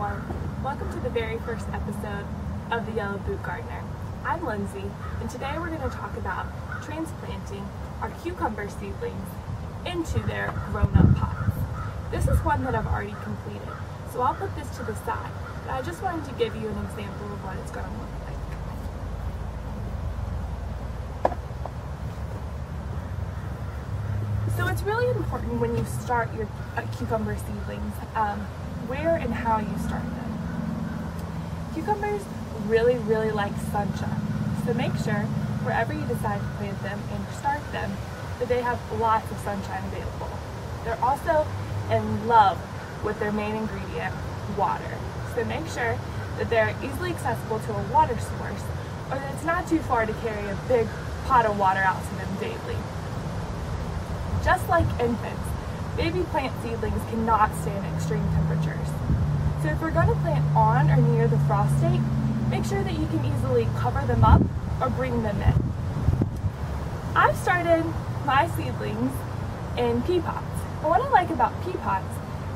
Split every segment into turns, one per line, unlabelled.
everyone. Welcome to the very first episode of The Yellow Boot Gardener. I'm Lindsay, and today we're going to talk about transplanting our cucumber seedlings into their grown-up pots. This is one that I've already completed, so I'll put this to the side, but I just wanted to give you an example of what it's going to look like. So it's really important when you start your cucumber seedlings, where and how you start them. Cucumbers really like sunshine, so make sure wherever you decide to plant them and start them that they have lots of sunshine available. They're also in love with their main ingredient, water, so make sure that they're easily accessible to a water source, or that it's not too far to carry a big pot of water out to them daily. Just like infants, baby plant seedlings cannot stand extreme temperatures. So if we're going to plant on or near the frost date, make sure that you can easily cover them up or bring them in. I've started my seedlings in pea pots. And what I like about pea pots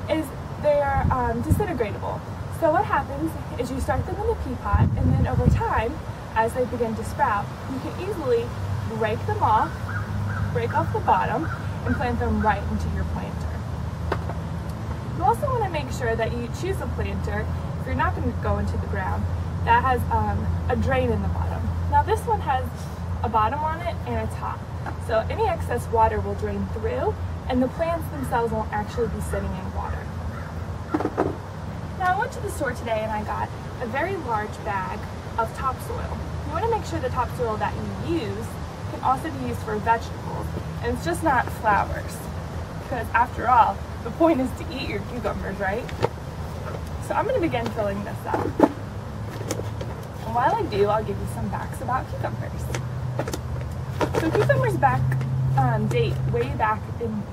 is they're disintegratable. So what happens is you start them in the pea pot, and then over time, as they begin to sprout, you can easily break them off, break off the bottom, and plant them right into your planter. You also want to make sure that you choose a planter, if you're not going to go into the ground, that has a drain in the bottom. Now this one has a bottom on it and a top, so any excess water will drain through, and the plants themselves won't actually be sitting in water. Now I went to the store today and I got a very large bag of topsoil. You want to make sure the topsoil that you use can also be used for vegetables, and it's just not flowers, because after all, the point is to eat your cucumbers, right? So I'm going to begin filling this up. And while I do, I'll give you some facts about cucumbers. So cucumbers date way back into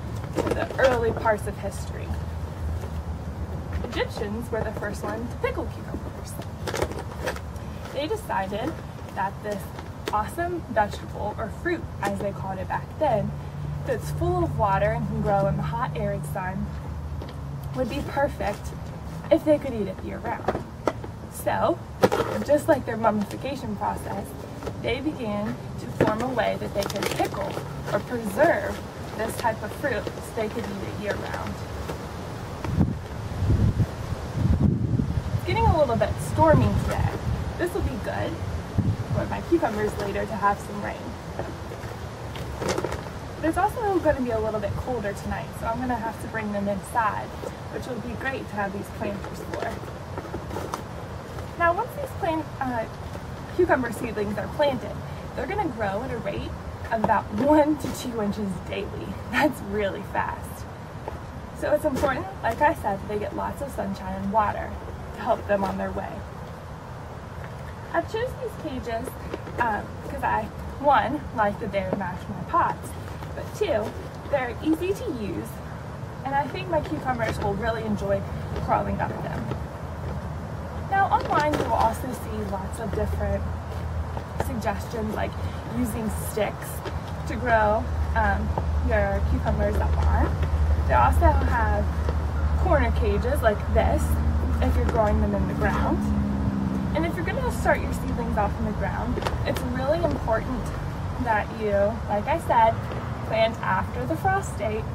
the early parts of history. Egyptians were the first ones to pickle cucumbers. They decided that this awesome vegetable, or fruit as they called it back then, that's full of water and can grow in the hot arid sun, would be perfect if they could eat it year round. So, just like their mummification process, they began to form a way that they could pickle or preserve this type of fruit so they could eat it year round. It's getting a little bit stormy today. This will be good for my cucumbers later to have some rain. But it's also going to be a little bit colder tonight, so I'm going to have to bring them inside, which will be great to have these planters for. Now once these cucumber seedlings are planted, they're going to grow at a rate of about 1 to 2 inches daily. That's really fast. So it's important, like I said, that they get lots of sunshine and water to help them on their way. I've chosen these cages because I, one, like that they match my pots, but two, they're easy to use, and I think my cucumbers will really enjoy crawling up them. Now online you will also see lots of different suggestions, like using sticks to grow your cucumbers up on. They also have corner cages like this if you're growing them in the ground. And if you're going to start your seedlings off in the ground, it's really important that you, like I said, plant after the frost date,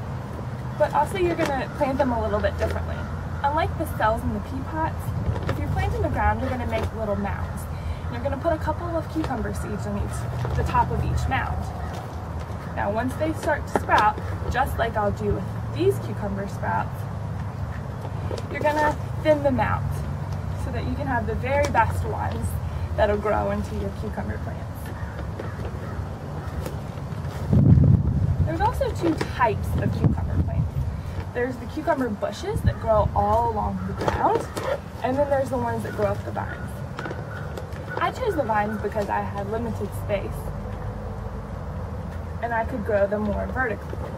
but also you're going to plant them a little bit differently. Unlike the cells in the pea pots, if you plant in the ground, you're going to make little mounds. And you're going to put a couple of cucumber seeds on the top of each mound. Now once they start to sprout, just like I'll do with these cucumber sprouts, you're going to thin them out so that you can have the very best ones that'll grow into your cucumber plants. There's also 2 types of cucumber plants. There's the cucumber bushes that grow all along the ground, and then there's the ones that grow up the vines. I chose the vines because I had limited space and I could grow them more vertically.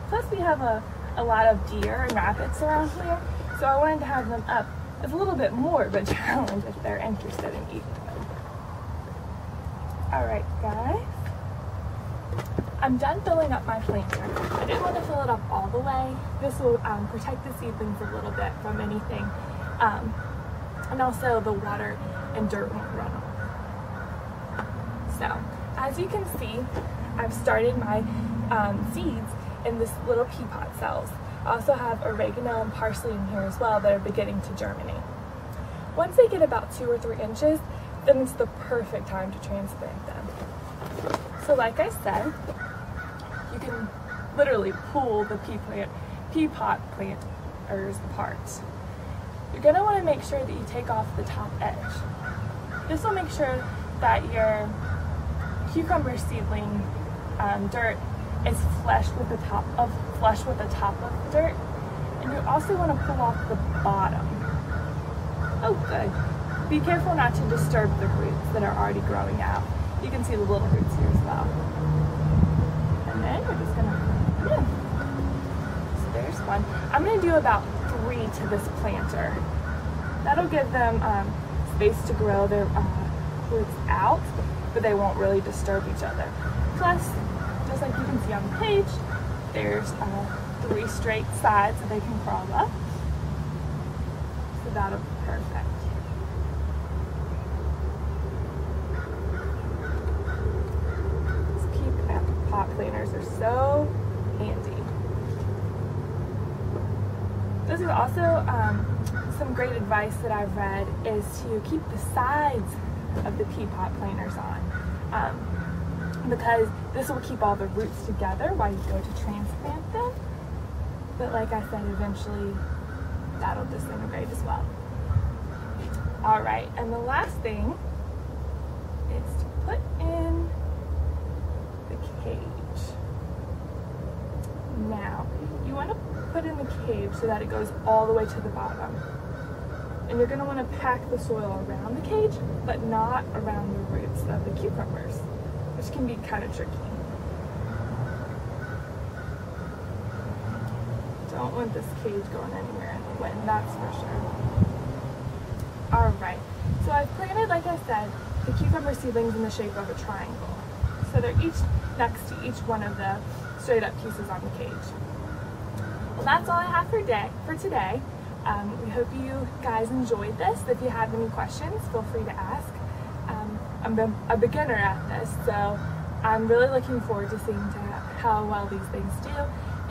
Plus we have a lot of deer and rabbits around here, so I wanted to have them up as a little bit more of a challenge if they're interested in eating them. Alright guys, I'm done filling up my planter. I didn't want to fill it up all the way. This will protect the seedlings a little bit from anything. And also the water and dirt won't run off. So, as you can see, I've started my seeds in this little pea pot cells. I also have oregano and parsley in here as well that are beginning to germinate. Once they get about 2 or 3 inches, then it's the perfect time to transplant them. So like I said, you can literally pull the pea pot planters apart. You're going to want to make sure that you take off the top edge. This will make sure that your cucumber seedling dirt is flush with the top of the dirt, and you also want to pull off the bottom. Oh, good. Be careful not to disturb the roots that are already growing out. You can see the little roots here as well. And then we're just gonna put it in. So there's one. I'm gonna do about 3 to this planter. That'll give them space to grow their roots out, but they won't really disturb each other. Plus, just like you can see on the page, there's 3 straight sides that they can crawl up. So that'll be perfect. These pea pot planters are so handy. This is also some great advice that I've read is to keep the sides of the pea pot planters on, because this will keep all the roots together while you go to transplant them. But like I said, eventually that'll disintegrate as well. All right, and the last thing is to put in the cage. Now, you want to put in the cage so that it goes all the way to the bottom. And you're going to want to pack the soil around the cage, but not around the roots of the cucumbers, which can be kind of tricky. Don't want this cage going anywhere in the wind, that's for sure. Alright, so I've planted, like I said, the cucumber seedlings in the shape of a triangle. So they're each next to each one of the straight up pieces on the cage. Well, that's all I have for today. We hope you guys enjoyed this. If you have any questions, feel free to ask. I'm a beginner at this, so I'm really looking forward to seeing how well these things do.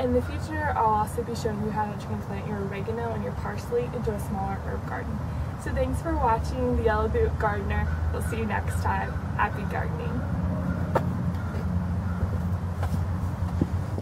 In the future, I'll also be showing you how to transplant your oregano and your parsley into a smaller herb garden. So thanks for watching The Yellow Boot Gardener. We'll see you next time. Happy gardening.